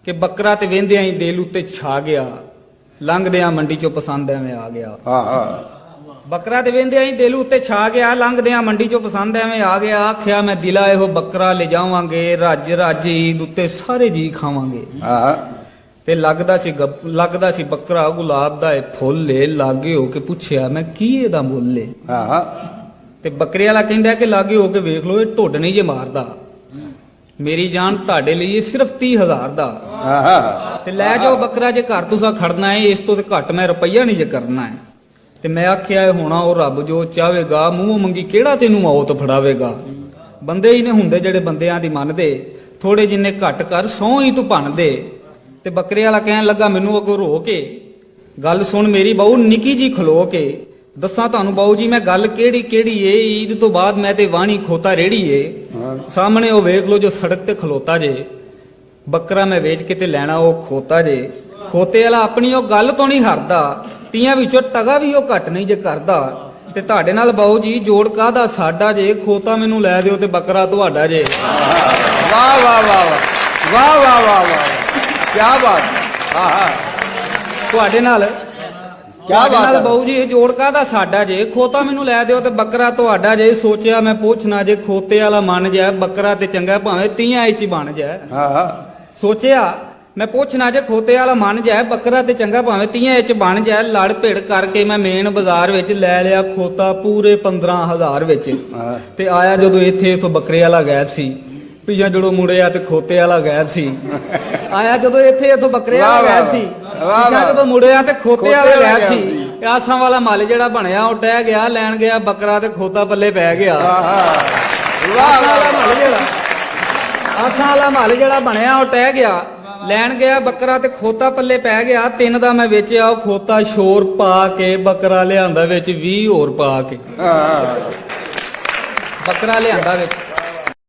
कि बकरा ते वेंदियां ही दिल उत्ते छा गया, लंघदियां मंडी चो पसंद एवें आ गया। बकरा ते वेंदियां ही दिल उत्ते छा गया, लंघदियां मंडी चो पसंद एवें आ गया। आख्या मैं दिला एहो बकरा ले जावांगे, रज रज ईद उत्ते सारे जी खावांगे। ते लगदा सी बकरा गुलाब दा फुल है। लागे हो के पुछया मैं की एदा मुल है। ते बकरे वाला कहंदा कि लागे हो के वेख लो, ये ढुड नहीं जे मारदा, मेरी जान तुहाडे लई सिर्फ 30,000 दा। ते लै जाओ बकरा, जे घर तुसा खड़ना है, इस तो घट मैं रुपया नहीं जे करना है। ते मैं आख्या होना वो रब जो चाहेगा, मूंह मंगी केड़ा तेनू मौत फड़ावेगा। बंदे ही ने हुंदे जेड़े बंदियां दी मनदे, थोड़े जिन्ने घट कर सौ ही तू भन दे। ते बकरे वाला कहन लगा मैनू अगों रो के, गल सुन मेरी बहू निकी जी खलो के, दसा तुहानू बाऊ जी मैं गल केड़ी केड़ी है। ईद तो बाद मैं ते वाणी खोता रेड़ी है, सामने वो वेख लो जो सड़क ते खलोता जे, बकरा मैं वेच के ते लैना वो खोता जे। खोते वाला अपनी वो गल तो नहीं हरदा, तियां विचों टगा भी वो घट नहीं जे करदा। ते तुहाडे नाल बाऊ जी जोड़ काहदा साडा जे, खोता मैनू लै दिओ ते बकरा तुहाडा जे। वाह वाह वाह वाह वाह वाह वाह, क्या बात। तुहाडे नाल क्या बात बाऊ जी जोड़ काहदा साडा जे, खोता मैनू लै दिओ ते बकरा तुहाडा जे। सोचिया मैं पुछना जे खोते वाला मन जाए, बकरा ते चंगा भावें 30 इंच बन जाए। सोचिया मैं पुछना जे खोते वाला मन जाए, बकरा ते चंगा भावें 30 इंच बन जाए। लड़ भिड़ करके मैं मेन बाजार विच लै लिया खोता पूरे 15,000 विच। ते आया जदों इत्थे इथों बकरे वाला गायब सी, पिछा जदों मुड़िया ते खोते वाला गायब सी। आया जदों इत्थे इथों बकरे वाला गायब सी, पिछा जदों मुड़िया ते खोते वाला गायब सी। आसां वाला मल जिहड़ा बनया वो टह गया, लैण गया बकरा ते खोता पल्ले पै गया। आसां वाला मल जिहड़ा बनया वो टह गया, लैण गया बकरा ते खोता पल्ले पै गया। 3 दा मैं वेचिया, खोता शोर पा के बकरा लियांदा विच 20 होर पा के, बकरा लियांदा विच